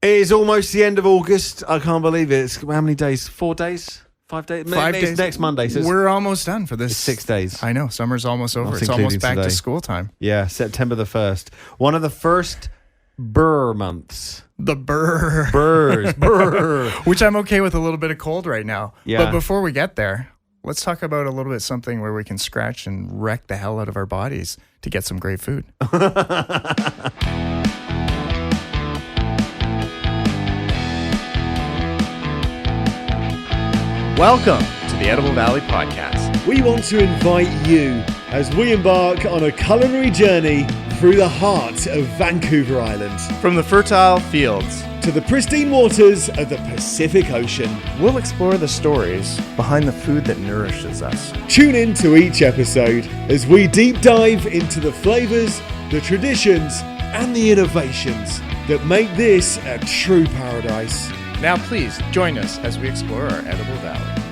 It is almost the end of August. I can't believe it. It's how many days? 4 days? 5 days? 5 days. It's next Monday. So we're almost done for this. It's 6 days. I know. Summer's almost over. Not It's almost back today. to school time. Yeah, September the 1st. One of the first burr months. The burr. Burrs. Burr. Which I'm okay with a little bit of cold right now. Yeah. But before we get there, let's talk about a little bit something where we can scratch and wreck the hell out of our bodies to get some great food. Welcome to the Edible Valley Podcast. We want to invite you as we embark on a culinary journey through the heart of Vancouver Island From the fertile fields, to the pristine waters of the Pacific Ocean. we'll explore the stories behind the food that nourishes us. Tune in to each episode as we deep dive into the flavors, the traditions, and the innovations that make this a true paradise. Now please join us as we explore our Edible Valley.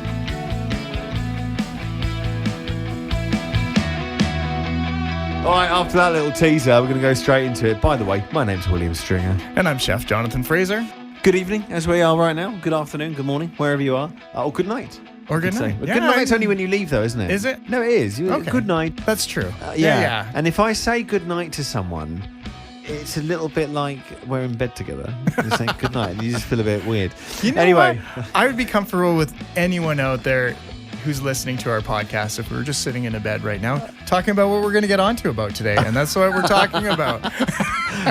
All right, after that little teaser, we're going to go straight into it. By the way, my name's William Stringer. And I'm Chef Jonathan Fraser. Good evening, as we are right now. Good afternoon, good morning, wherever you are. Or good night. Or good night. Good night's only when you leave, though, isn't it? Is it? No, it is. Okay. Good night. That's true. Yeah. And if I say good night to someone, it's a little bit like we're in bed together. You say good night, and you just feel a bit weird. You know Anyway. what? I would be comfortable with anyone out there who's listening to our podcast if we were just sitting in a bed right now talking about what we're going to get onto about today. And that's what we're talking about.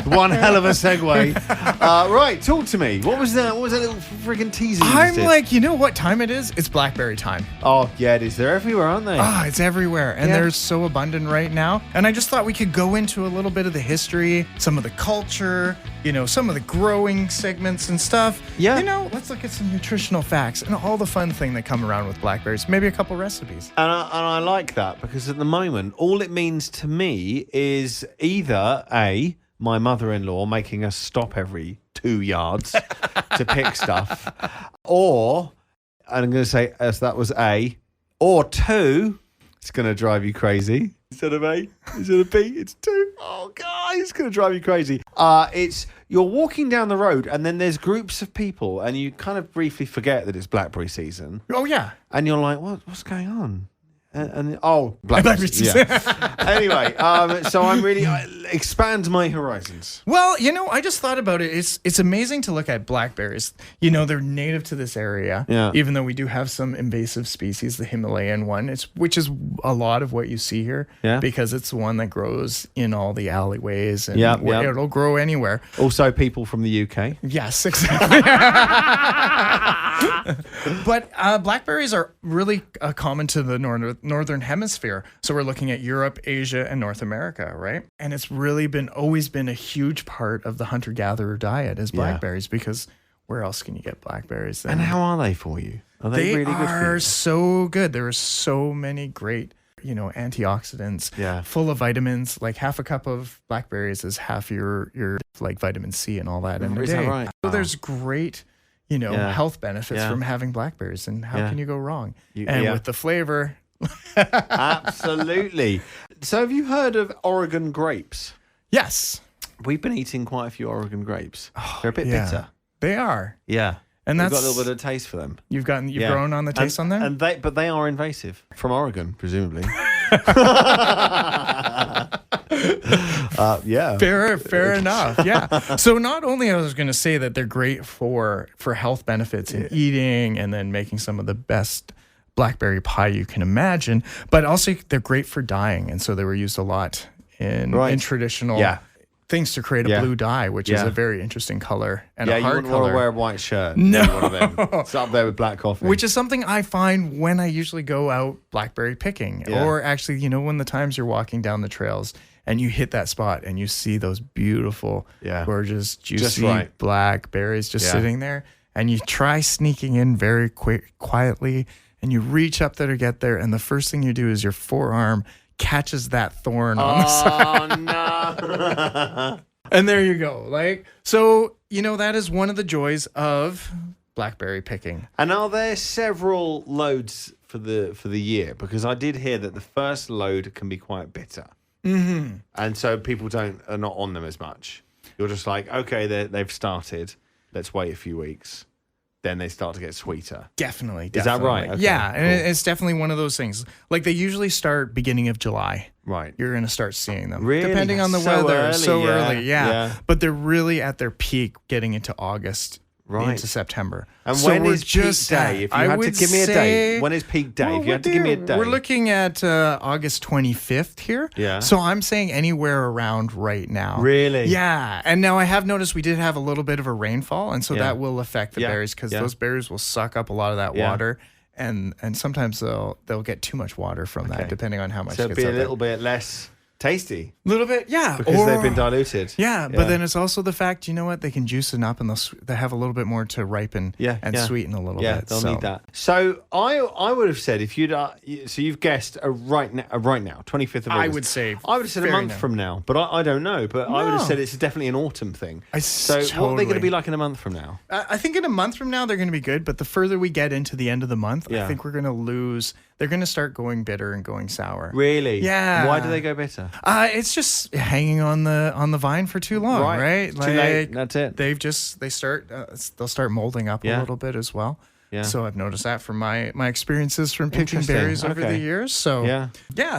One hell of a segue. Right, talk to me. What was that? What was that little freaking teaser you just I'm did? like, you know what time it is? It's Blackberry time. Oh, yeah, it is. They're everywhere, aren't they? Ah, it's everywhere. And Yeah. they're so abundant right now. And I just thought we could go into a little bit of the history, some of the culture, some of the growing segments and stuff. Yeah. Let's look at some nutritional facts and all the fun thing that come around with blackberries. Maybe a couple recipes. And I like that because at the moment, all it means to me is either A, my mother-in-law making us stop every 2 yards to pick stuff, or, and I'm going to say as that was A, or 2, it's going to drive you crazy. Instead of A, instead of B, it's 2. Oh, God, it's going to drive you crazy. It's you're walking down the road and then there's groups of people and you kind of briefly forget that it's blackberry season. Oh, yeah. And you're like, what's going on? And Blackberry season. Yeah. Anyway, so I'm really expand my horizons. Well, I just thought about it. It's amazing to look at blackberries. They're native to this area. Yeah. Even though we do have some invasive species, the Himalayan one, which is a lot of what you see here. Yeah. Because it's the one that grows in all the alleyways and Yeah. it'll grow anywhere. Also, people from the UK. Yes, exactly. But blackberries are really common to the northern hemisphere. So we're looking at Europe, Asia, and North America, right? And it's really always been a huge part of the hunter-gatherer diet is blackberries because where else can you get blackberries? And how are they for you? Are they really good for are you? so good. There are so many great, antioxidants, full of vitamins. Like half a cup of blackberries is half your like vitamin C and all that in a Is day. that right? So Wow. there's great, health benefits from having blackberries, and how can you go wrong? With the flavor. Absolutely. So have you heard of Oregon grapes? Yes. We've been eating quite a few Oregon grapes. They're a bit bitter. They are. Yeah. And We've that's got a little bit of taste for them. you've grown on the taste on them? But they are invasive from Oregon, presumably. Yeah. Fair enough. Yeah. So not only I was going to say that they're great for health benefits in eating and then making some of the best blackberry pie you can imagine, but also they're great for dyeing. And so they were used a lot in traditional things to create a blue dye, which is a very interesting color and a hard you wouldn't color. want to wear a white shirt. No. One of them. It's up there with black coffee. Which is something I find when I usually go out blackberry picking, or actually, when the times you're walking down the trails and you hit that spot and you see those beautiful, gorgeous, juicy blackberries just sitting there, and you try sneaking in very quietly, and you reach up there to get there, and the first thing you do is your forearm catches that thorn on the side. Oh, no. And there you go. So, that is one of the joys of blackberry picking. And are there several loads for the year? Because I did hear that the first load can be quite bitter. Mm-hmm. And so people are not on them as much. You're just like, okay, they've started. let's wait a few weeks, then they start to get sweeter. Definitely. Is that right? Okay, yeah, cool. and it's definitely one of those things. Like they usually start beginning of July. Right. You're going to start seeing them. Really? Depending on the So weather. early, So yeah, early, yeah. But they're really at their peak getting into August. Right. Into September. And so when is peak day? If you had to give me a date, when is peak day? If you had to give me a day. We're looking at August 25th here. Yeah. So I'm saying anywhere around right now. Really? Yeah. And now I have noticed we did have a little bit of a rainfall, and so that will affect the berries because those berries will suck up a lot of that water. And sometimes they'll get too much water from that, depending on how much. So it'll be a little bit less tasty. A little bit, yeah. Because they've been diluted. Yeah, but then it's also the fact, you know what, they can juice it up and they have a little bit more to ripen and sweeten a little bit. Yeah, they'll need that. So I would have said if you'd so you've guessed right now, 25th of August. I would say I would have said a month from now, but I don't know. But I would have said it's definitely an autumn thing. So what are they going to be like in a month from now? I think in a month from now they're going to be good, but the further we get into the end of the month, I think we're going to lose. They're going to start going bitter and going sour. Really? Yeah. Why do they go bitter? It's just hanging on the vine for too long, right? Too late. That's it. They'll start molding up a little bit as well. Yeah. So I've noticed that from my experiences from picking berries over the years. So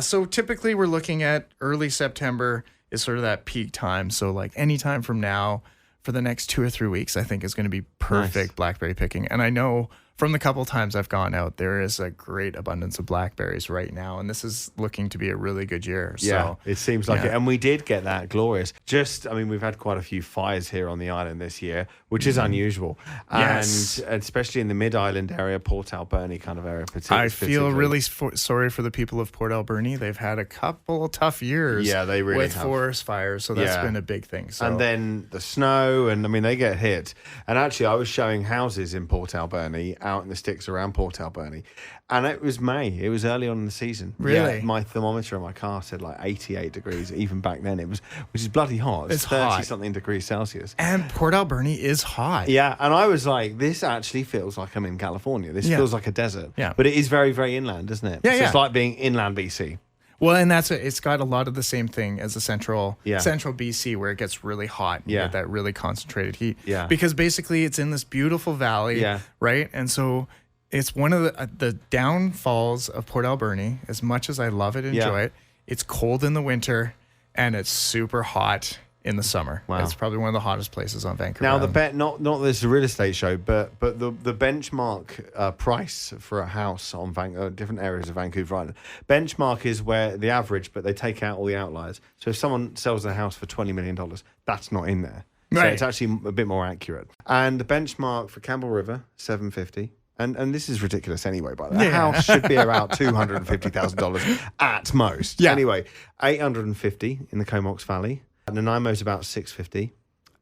so typically we're looking at early September is sort of that peak time. So like any time from now for the next 2 or 3 weeks, I think is going to be perfect blackberry picking. And I know from the couple times I've gone out, there is a great abundance of blackberries right now, and this is looking to be a really good year. So, it seems like it. And we did get that glorious. We've had quite a few fires here on the island this year, which is unusual. Yes. And especially in the mid-island area, Port Alberni kind of area. I feel really sorry for the people of Port Alberni. They've had a couple tough years they really with forest fires, so that's been a big thing. So. And then the snow, and they get hit. And actually, I was showing houses in Port Alberni out in the sticks around Port Alberni, and it was May. It was early on in the season. Really? My thermometer in my car said like 88 degrees. Even back then, it was, which is bloody hot. It's 30 something degrees Celsius. And Port Alberni is hot. Yeah, and I was like, this actually feels like I'm in California. This feels like a desert. Yeah, but it is very, very inland, isn't it? Yeah, so it's like being inland BC. Well, and it's got a lot of the same thing as the central BC, where it gets really hot. You get that really concentrated heat. Yeah. Because basically it's in this beautiful valley, right? And so it's one of the downfalls of Port Alberni. As much as I love it, enjoy it, it's cold in the winter and it's super hot in the summer. Wow. It's probably one of the hottest places on Vancouver Island. Not this is a real estate show, but the benchmark price for a house on different areas of Vancouver Island. Benchmark is where the average, but they take out all the outliers. So if someone sells their house for $20 million, that's not in there. So it's actually a bit more accurate. And the benchmark for Campbell River, $750. And this is ridiculous anyway, by the way. A house should be around $250,000 at most. Yeah. Anyway, $850 in the Comox Valley. Nanaimo's about $650,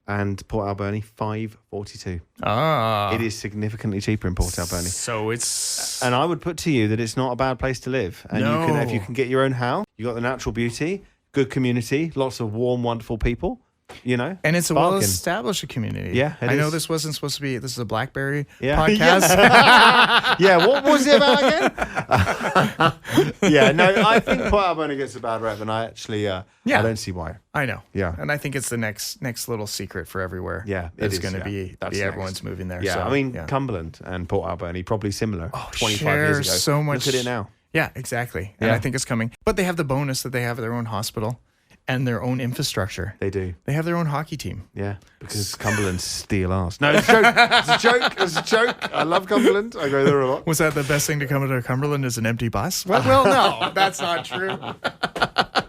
and Port Alberni $542. It is significantly cheaper in Port Alberni. So it's, and I would put to you that it's not a bad place to live. And if you can get your own house, you got the natural beauty, good community, lots of warm, wonderful people. And it's a well-established community. Yeah, I know this wasn't supposed to be. This is a Blackberry podcast. What was it about again? I think Port Alberni gets a bad rep, and I actually, I don't see why. I know. Yeah, and I think it's the next little secret for everywhere. Yeah, it's going to be everyone's moving there. Yeah, so, Cumberland and Port Alberni probably similar. 25 years ago. So much. Look at it now. Yeah, exactly. And I think it's coming. But they have the bonus that they have their own hospital and their own infrastructure. They do. They have their own hockey team. Yeah, because Cumberland's steal arse. No, it's a joke. It's a joke. I love Cumberland. I go there a lot. Was that the best thing to come to Cumberland is an empty bus? Well, no, that's not true.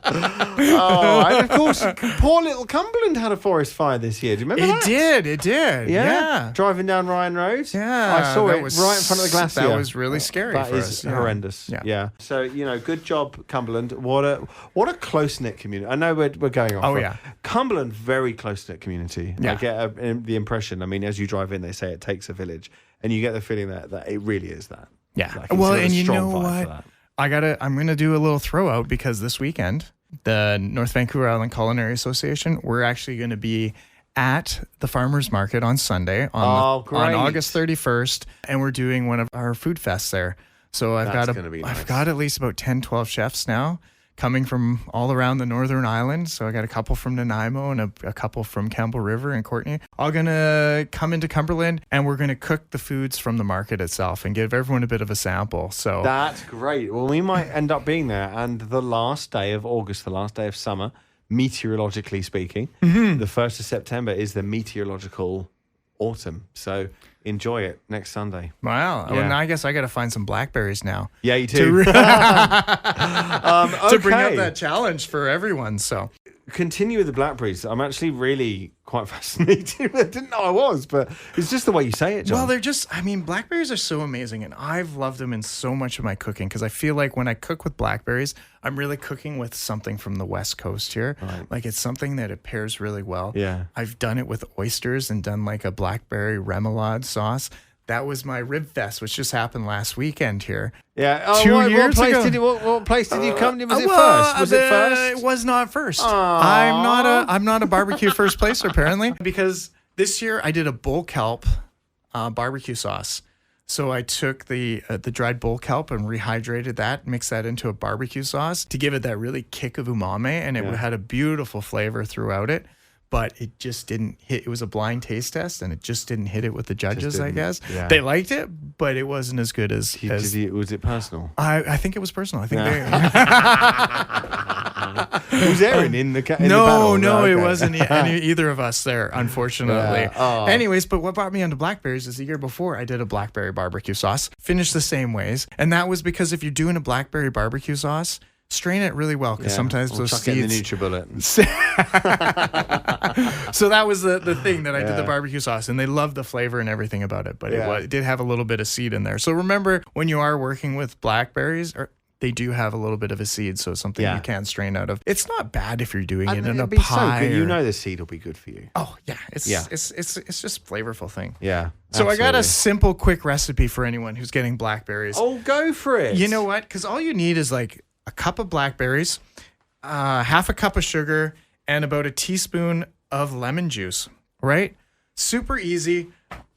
And of course, poor little Cumberland had a forest fire this year. Do you remember that? It did. Yeah. Driving down Ryan Road. Yeah. I saw it right in front of the glacier. That was really scary for us. That is horrendous. Yeah. So, good job, Cumberland. What a close-knit community. I know we're going off. Oh, yeah. Cumberland, very close-knit community. Yeah. I get the impression, as you drive in, they say it takes a village. And you get the feeling that it really is that. Yeah. And you know what? I'm going to do a little throw out because this weekend, the North Vancouver Island Culinary Association, we're actually going to be at the farmers market on Sunday on August 31st, and we're doing one of our food fests there. So I've got at least about 10, 12 chefs now coming from all around the Northern Island. So I got a couple from Nanaimo and a couple from Campbell River and Courtney, all going to come into Cumberland, and we're going to cook the foods from the market itself and give everyone a bit of a sample. So that's great. Well, we might end up being there. And the last day of August, the last day of summer, meteorologically speaking, the 1st of September is the meteorological autumn. So enjoy it next Sunday. Wow. Well, now I guess I got to find some blackberries now. Yeah, you too. To bring up that challenge for everyone. So continue with the blackberries. I'm actually really quite fascinated. I didn't know I was, but it's just the way you say it, John. Well, they're just, blackberries are so amazing, and I've loved them in so much of my cooking because I feel like when I cook with blackberries, I'm really cooking with something from the West Coast here. Right. Like it's something that it pairs really well. Yeah. I've done it with oysters and done like a blackberry remoulade sauce. That was my rib fest, which just happened last weekend here. Yeah. Oh, 2 years ago. What place did you come to? Was it first? Was it first? It was not first. Aww. I'm not a barbecue first placer apparently, because this year I did a bull kelp barbecue sauce. So I took the dried bull kelp and rehydrated that, mixed that into a barbecue sauce to give it that really kick of umami, and it had a beautiful flavor throughout it. But it just didn't hit. It was a blind taste test, and it just didn't hit it with the judges, I guess. Yeah. They liked it, but it wasn't as good as... was it personal? I think it was personal. I think they... Was Aaron in the battle? No, okay. It wasn't either of us there, unfortunately. Yeah. Oh. Anyways, but what brought me onto blackberries is the year before I did a blackberry barbecue sauce, finished the same ways. And that was because if you're doing a blackberry barbecue sauce, strain it really well, because sometimes those chuck seeds... it in the NutriBullet. So that was the thing that I did the barbecue sauce, and they loved the flavor and everything about it, but it did have a little bit of seed in there. So remember, when you are working with blackberries, they do have a little bit of a seed, so it's something you can strain out of. It's not bad if you're doing it in a pie. So good. You know the seed will be good for you. Oh yeah, it's just a flavorful thing. Yeah. So I got a simple, quick recipe for anyone who's getting blackberries. Oh, go for it. You know what? Because all you need is like a cup of blackberries, half a cup of sugar, and about a teaspoon of lemon juice, right? Super easy.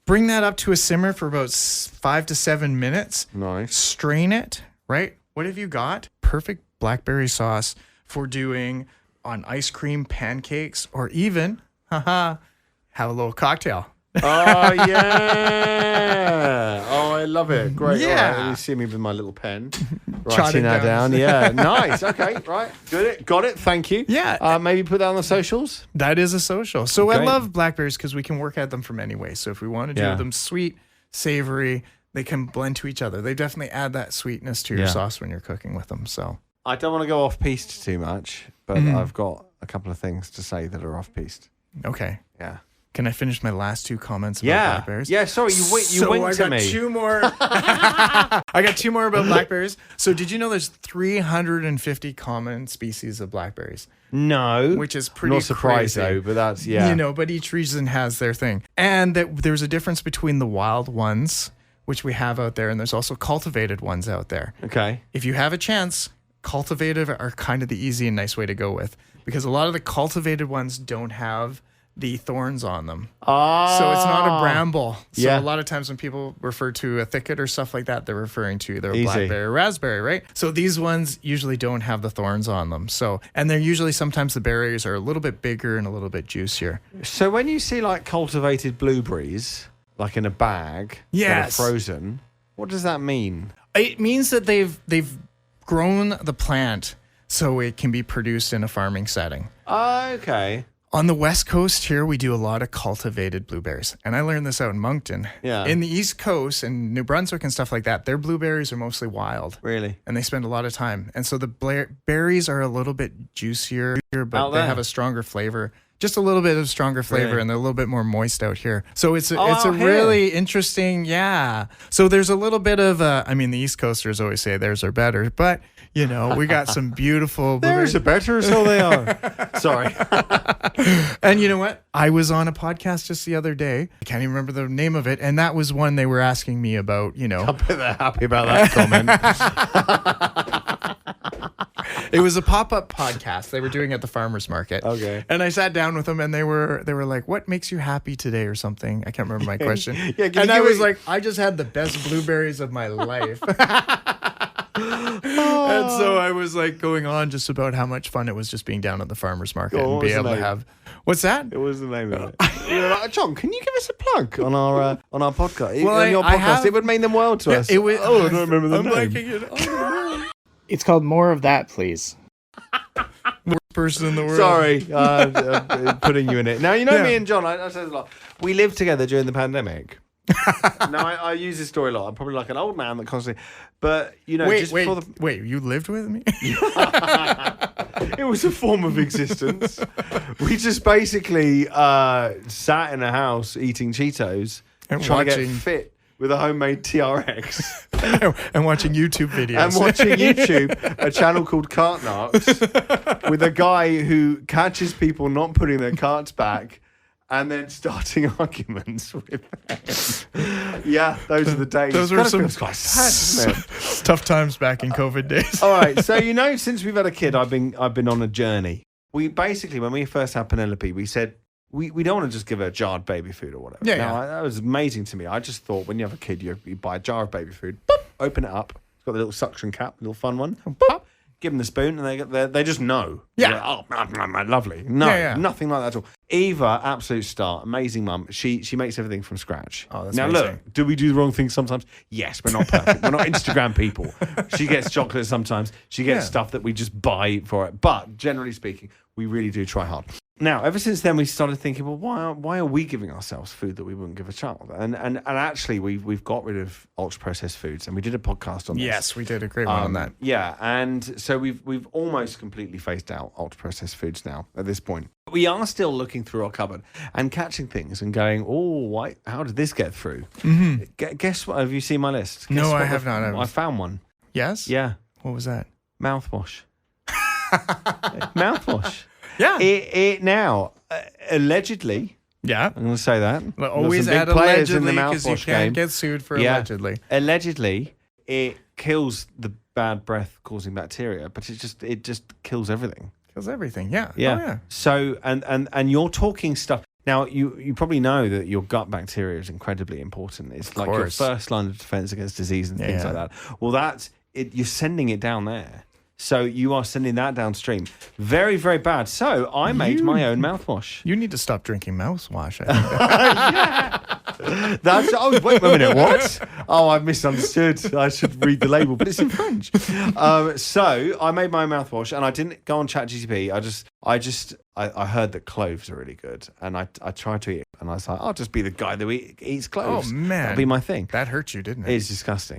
Bring that up to a simmer for about 5 to 7 minutes. Nice. Strain it, right? What have you got? Perfect blackberry sauce for doing on ice cream, pancakes, or even, have a little cocktail. Oh, yeah. Oh, I love it. Great. Yeah. Right, let me see me with my little pen. Writing that down. Yeah. Nice. Okay. Right. Got it. Thank you. Yeah. Maybe put that on the socials. That is a social. So I love blackberries because we can work at them from any way. So if we want to do them sweet, savory, they can blend to each other. They definitely add that sweetness to your sauce when you're cooking with them. So I don't want to go off piste too much, but I've got a couple of things to say that are off piste. Okay. Yeah. Can I finish my last 2 comments about blackberries? Yeah, sorry, you went to me. I got 2 more. I got 2 more about blackberries. So did you know there's 350 common species of blackberries? No. Which is pretty Not surprised crazy. though, but that's, but each region has their thing. And that there's a difference between the wild ones, which we have out there, and there's also cultivated ones out there. Okay. If you have a chance, cultivated are kind of the easy and nice way to go with, because a lot of the cultivated ones don't have the thorns on them. So it's not a bramble. So a lot of times when people refer to a thicket or stuff like that, they're referring to either a blackberry or raspberry, right? So these ones usually don't have the thorns on them. So, and they're usually, sometimes the berries are a little bit bigger and a little bit juicier. So when you see like cultivated blueberries, like in a bag, that are frozen, what does that mean? It means that they've grown the plant so it can be produced in a farming setting. Okay. On the West Coast here, we do a lot of cultivated blueberries. And I learned this out in Moncton. Yeah. In the East Coast and New Brunswick and stuff like that, their blueberries are mostly wild. Really? And they spend a lot of time. And so the berries are a little bit juicier, but they have a stronger flavor. Just a little bit of stronger flavor, and they're a little bit more moist out here. So it's a really interesting, So there's a little bit of, the East Coasters always say theirs are better, but, we got some beautiful... Theirs are better, so they are. Sorry. And you know what? I was on a podcast just the other day. I can't even remember the name of it, and that was one they were asking me about, I'm happy about that comment. It was a pop-up podcast they were doing at the farmer's market. Okay. And I sat down with them, and they were like, "What makes you happy today?" or something. I can't remember my question. And I was like, "I just had the best blueberries of my life." And so I was like going on just about how much fun it was just being down at the farmer's market and be able to have. What's that? It was the name of it. We were like, John, can you give us a plug on our podcast? Well, on your podcast, it would mean the world to us. It was, I don't remember the name. It's called More of That, Please. Worst person in the world. Sorry, putting you in it. Now, you know me and John, I say this a lot. We lived together during the pandemic. Now, I use this story a lot. I'm probably like an old man that constantly... But, you know, wait, you lived with me? It was a form of existence. We just basically sat in a house eating Cheetos and trying to get fit with a homemade TRX. And watching YouTube videos. And watching YouTube, a channel called Cart Narcs, with a guy who catches people not putting their carts back and then starting arguments with them. Yeah, those are the days. Those were some quite sad, isn't it? Tough times back in COVID days. All right, so you know, since we've had a kid, I've been on a journey. We basically, when we first had Penelope, we said we don't want to just give her jarred baby food or whatever. That was amazing to me. I just thought when you have a kid, you buy a jar of baby food, boop, open it up. It's got the little suction cap, little fun one. Boop, give them the spoon, and they just know. Yeah. Like, lovely. No, nothing like that at all. Eva, absolute star, amazing mum. She makes everything from scratch. Oh, that's now amazing. Look, do we do the wrong thing sometimes? Yes, we're not perfect. We're not Instagram people. She gets chocolate sometimes. She gets stuff that we just buy for it. But generally speaking, we really do try hard. Now, ever since then, we started thinking, well, why are we giving ourselves food that we wouldn't give a child? And actually, we've got rid of ultra processed foods, and we did a podcast on this. Yes, we did a great one on that. Yeah, and so we've almost completely phased out ultra processed foods now at this point. We are still looking through our cupboard and catching things and going, oh, how did this get through? Mm-hmm. Guess what? Have you seen my list? No, I have not. I found one. Yes? Yeah. What was that? Mouthwash. Mouthwash. Yeah. It now, allegedly, yeah, I'm going to say that. Well, always add allegedly because you can't get sued for allegedly. Allegedly, it kills the bad breath causing bacteria, but it just kills everything. Kills everything, yeah. Yeah. Oh, yeah. So, and you're talking stuff. Now, you probably know that your gut bacteria is incredibly important. It's like your first line of defense against disease and things like that. Well, that's it. You're sending it down there. So you are sending that downstream. Very, very bad. So I made my own mouthwash. You need to stop drinking mouthwash, I think. Wait a minute, what? Oh, I misunderstood. I should read the label, but it's in French. So I made my own mouthwash, and I didn't go on ChatGPT. I heard that cloves are really good, and I tried to eat it, and I was like, I'll just be the guy that eats cloves. Oh, man. That'll be my thing. That hurt you, didn't it? It's disgusting.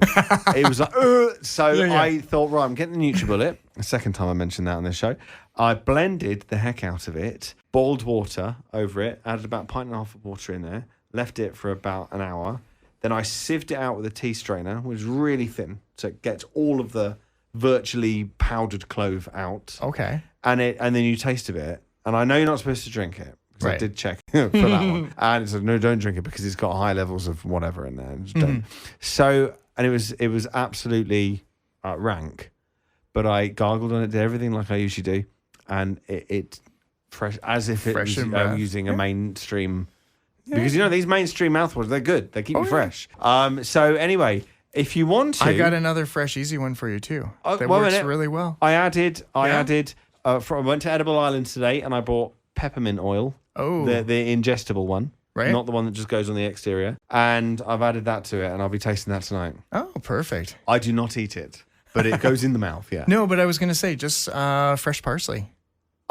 It was like, I thought, right, I'm getting the NutriBullet. The second time I mentioned that on this show. I blended the heck out of it, boiled water over it, added about 1.5 pints of water in there, left it for about an hour. Then I sieved it out with a tea strainer, which was really thin, so it gets all of the virtually powdered clove out. Okay. And then you taste a bit. And I know you're not supposed to drink it, because I did check for that one. And it said, no, don't drink it because it's got high levels of whatever in there. Just don't. So, and it was absolutely rank. But I gargled on it, did everything like I usually do. And it fresh, as if it was using a mainstream. Because, you know, these mainstream mouthwashes, they're good. They keep you fresh. So anyway, if you want to. I got another fresh, easy one for you too. That works really well. I added, I went to Edible Island today and I bought peppermint oil. Oh. The ingestible one. Right. Not the one that just goes on the exterior. And I've added that to it and I'll be tasting that tonight. Oh, perfect. I do not eat it, but it goes in the mouth, yeah. No, but I was going to say just fresh parsley.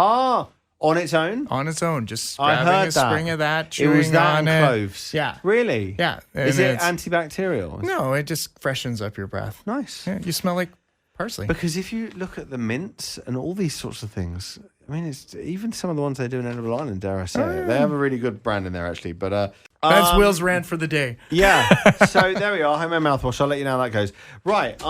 Ah, on its own? On its own. Just grabbing a spring of that, chewing on it. It was that and cloves? Yeah. Really? Yeah. Is it antibacterial? No, it just freshens up your breath. Nice. Yeah, you smell like parsley. Because if you look at the mints and all these sorts of things, I mean, it's even some of the ones they do in Edible Island, dare I say it. They have a really good brand in there, actually. But that's Will's rant for the day. Yeah. So there we are. Homemade mouthwash. I'll let you know how that goes. Right.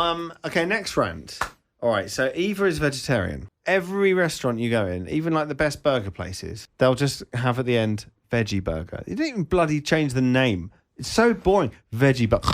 Okay, next rant. All right. So Eva is vegetarian. Every restaurant you go in, even like the best burger places, they'll just have at the end veggie burger. You don't even bloody change the name. It's so boring. Veggie burger.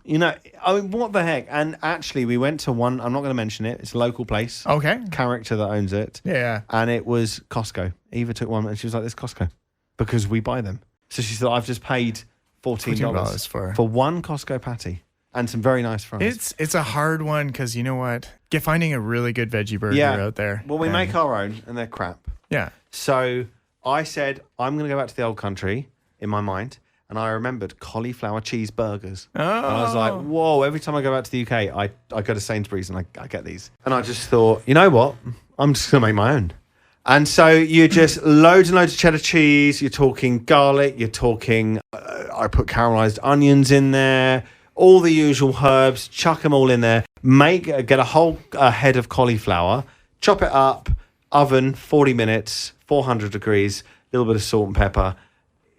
You know, I mean, what the heck? And actually, we went to one, I'm not going to mention it. It's a local place. Okay. Character that owns it. Yeah. And it was Costco. Eva took one and she was like, this Costco. Because we buy them. So she said, I've just paid $14 for one Costco patty. and some very nice fries. It's a hard one because you know what? Finding a really good veggie burger out there. Well, we make our own, and they're crap. Yeah. So I said, I'm going to go back to the old country in my mind. And I remembered cauliflower cheeseburgers. Oh. And I was like, whoa, every time I go back to the UK, I go to Sainsbury's and I get these. And I just thought, you know what? I'm just going to make my own. And so you just loads and loads of cheddar cheese. You're talking garlic. You're talking, I put caramelized onions in there, all the usual herbs, chuck them all in there. Get a whole head of cauliflower, chop it up, oven, 40 minutes, 400 degrees, a little bit of salt and pepper.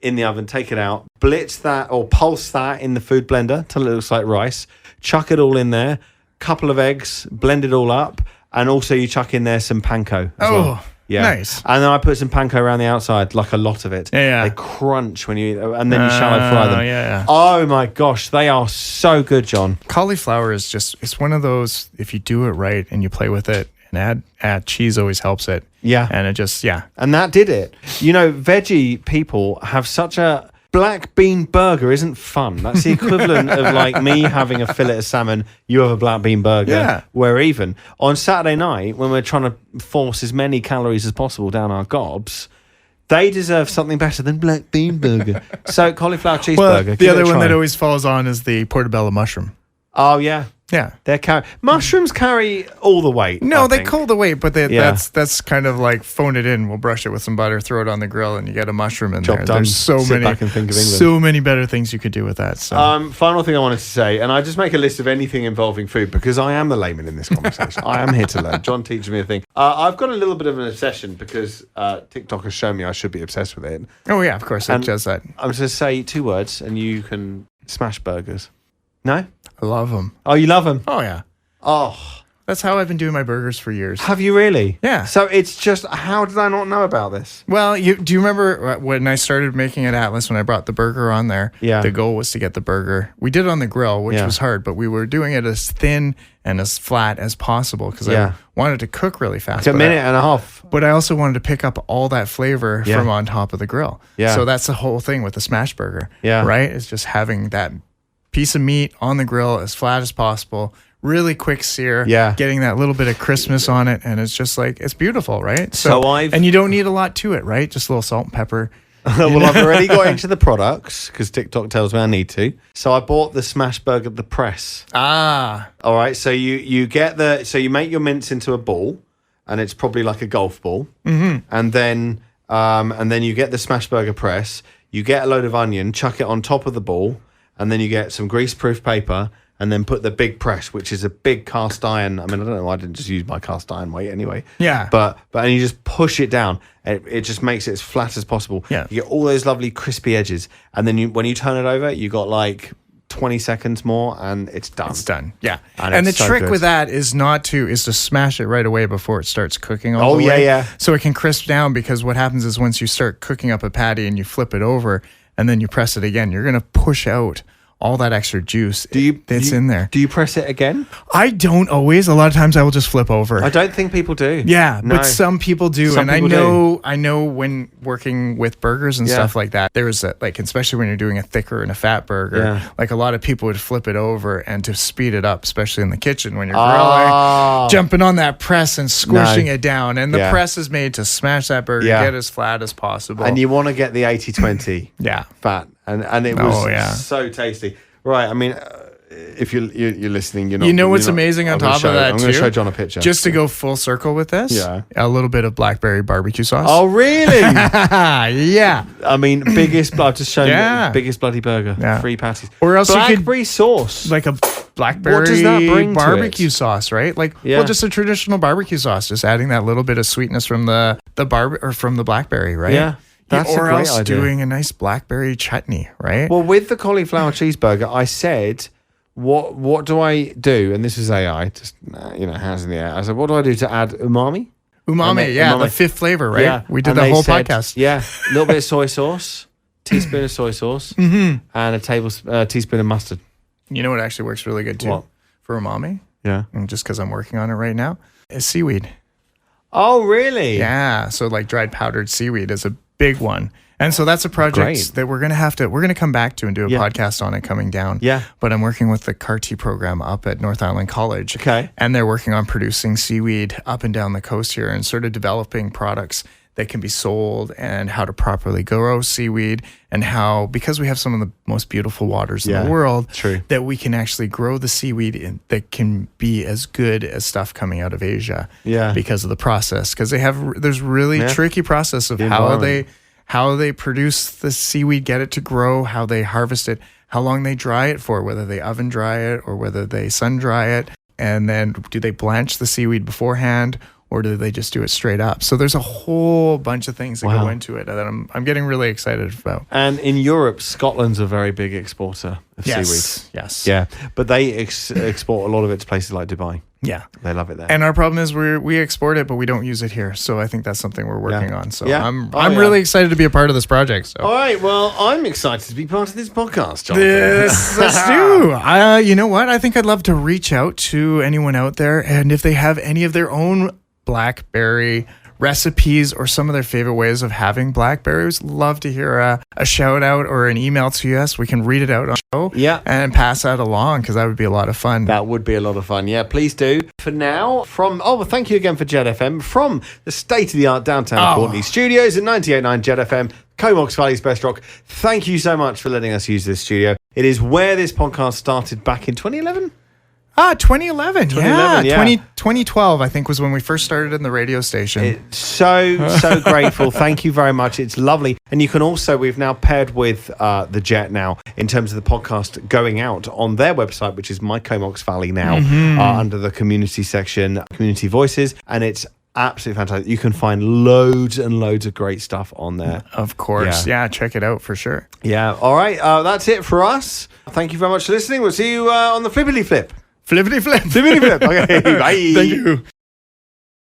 In the oven, take it out, blitz that or pulse that in the food blender till it looks like rice. Chuck it all in there, couple of eggs, blend it all up, and also you chuck in there some panko as well. Yeah. Nice. And then I put some panko around the outside, like a lot of it. Yeah. They crunch when you eat them, and then you shallow fry them. Yeah. Oh my gosh, they are so good, John. Cauliflower is it's one of those, if you do it right and you play with it, and add cheese always helps it. Yeah. And it just, And that did it. You know, veggie people have such a... Black bean burger isn't fun. That's the equivalent of like me having a fillet of salmon, you have a black bean burger. Yeah. Where even on Saturday night, when we're trying to force as many calories as possible down our gobs, they deserve something better than black bean burger. So cauliflower cheeseburger. Well, the other one that always falls on is the portobello mushroom. Oh, yeah. Yeah. Mushrooms carry all the weight. No, I they think. call the weight, but that's kind of like phone it in. We'll brush it with some butter, throw it on the grill, and you get a mushroom in Job there. done. There's Sit back and think of England. so many better things you could do with that. So. Final thing I wanted to say, and I just make a list of anything involving food because I am the layman in this conversation. I am here to learn. John teaches me a thing. I've got a little bit of an obsession because TikTok has shown me I should be obsessed with it. Oh, yeah, of course. It does that. I'm just going to say 2 words and you can smash burgers. No? I love them. Oh, you love them? Oh, yeah. Oh. That's how I've been doing my burgers for years. Have you really? Yeah. So it's just, how did I not know about this? Well, do you remember when I started making at Atlas, when I brought the burger on there? Yeah. The goal was to get the burger. We did it on the grill, which was hard, but we were doing it as thin and as flat as possible because I wanted to cook really fast. Like a minute and a half. But I also wanted to pick up all that flavor from on top of the grill. Yeah. So that's the whole thing with the smash burger. Yeah. Right? It's just having that piece of meat on the grill as flat as possible. Really quick sear, getting that little bit of crispness on it, and it's just like, it's beautiful, right? And you don't need a lot to it, right? Just a little salt and pepper. Well, I've already got into the products because TikTok tells me I need to. So I bought the smash burger, the press. Ah. All right. So you make your mince into a ball, and it's probably like a golf ball. Mm-hmm. And then you get the smash burger press. You get a load of onion, chuck it on top of the ball, and then you get some grease-proof paper. And then put the big press, which is a big cast iron. I mean, I don't know why I didn't just use my cast iron weight anyway. Yeah. But and you just push it down. It just makes it as flat as possible. Yeah. You get all those lovely crispy edges. And then when you turn it over, you got like 20 seconds more and it's done. It's done. Yeah. And the so trick good. with that is to smash it right away before it starts cooking all the way. Yeah. So it can crisp down, because what happens is once you start cooking up a patty and you flip it over and then you press it again, you're going to push out all that extra juice that's in there. Do you press it again? I don't always. A lot of times I will just flip over. I don't think people do. Yeah, No. but some people do. Some and people I know when working with burgers and stuff like that, there's especially when you're doing a thicker and a fat burger, like a lot of people would flip it over and to speed it up, especially in the kitchen when you're grilling, jumping on that press and squishing it down. And the press is made to smash that burger, get as flat as possible. And you want to get the 80-20 fat. And it was so tasty. Right, I mean, if you're listening, you're not... You know what's amazing on top of that, I'm going to show John a picture. Just to go full circle with this, a little bit of Blackberry barbecue sauce. Oh, really? Yeah. I mean, I've just shown you biggest bloody burger. 3 patties. Or else Blackberry sauce. Like a Blackberry what does that bring barbecue to it? Sauce, right? Well, just a traditional barbecue sauce, just adding that little bit of sweetness from the from the Blackberry, right? Yeah. That's or a great else idea. doing a nice blackberry chutney, right? Well, with the cauliflower cheeseburger, I said, what do I do? And this is AI, just, hands in the air. I said, what do I do to add umami? Umami, the 5th flavor, right? Yeah. We did the whole podcast. Yeah, a little bit of soy sauce, teaspoon of soy sauce, and a teaspoon of mustard. You know what actually works really good, too, What? for umami? Yeah. And just because I'm working on it right now, is seaweed. Oh, really? Yeah, so like dried powdered seaweed is a big one. And so that's a project that we're going to come back to and do a podcast on it coming down. Yeah. But I'm working with the CAR-T program up at North Island College. Okay. And they're working on producing seaweed up and down the coast here and sort of developing products that can be sold and how to properly grow seaweed and how, because we have some of the most beautiful waters in the world, that we can actually grow the seaweed that can be as good as stuff coming out of Asia because of the process. Because there's really tricky process of how they produce the seaweed, get it to grow, how they harvest it, how long they dry it for, whether they oven dry it or whether they sun dry it. And then do they blanch the seaweed beforehand or do they just do it straight up? So there's a whole bunch of things that go into it that I'm getting really excited about. And in Europe, Scotland's a very big exporter of seaweed. Yes. Yeah. But they export a lot of it to places like Dubai. Yeah. They love it there. And our problem is we export it, but we don't use it here. So I think that's something we're working on. So I'm really excited to be a part of this project. So. All right. Well, I'm excited to be part of this podcast, Jonathan. Let's do. You know what? I think I'd love to reach out to anyone out there. And if they have any of their own Blackberry recipes or some of their favorite ways of having blackberries, love to hear a shout out or an email to us. We can read it out on the show and pass that along because that would be a lot of fun. That would be a lot of fun. Yeah, please do. For now, thank you again for Jet FM from the state-of-the-art downtown Courtney studios at 98.9 Jet FM, Comox Valley's best rock. Thank you so much for letting us use this studio. It is where this podcast started back in 2011. 2011. 2012, I think, was when we first started in the radio station. So grateful. Thank you very much. It's lovely. And you can also, we've now paired with the Jet now in terms of the podcast going out on their website, which is My Comox Valley now, under the community section, Community Voices. And it's absolutely fantastic. You can find loads and loads of great stuff on there. Of course. Yeah, check it out for sure. Yeah. All right. That's it for us. Thank you very much for listening. We'll see you on the Flippity Flip. Flippity flip. Flippity flip. Okay, bye. Thank you.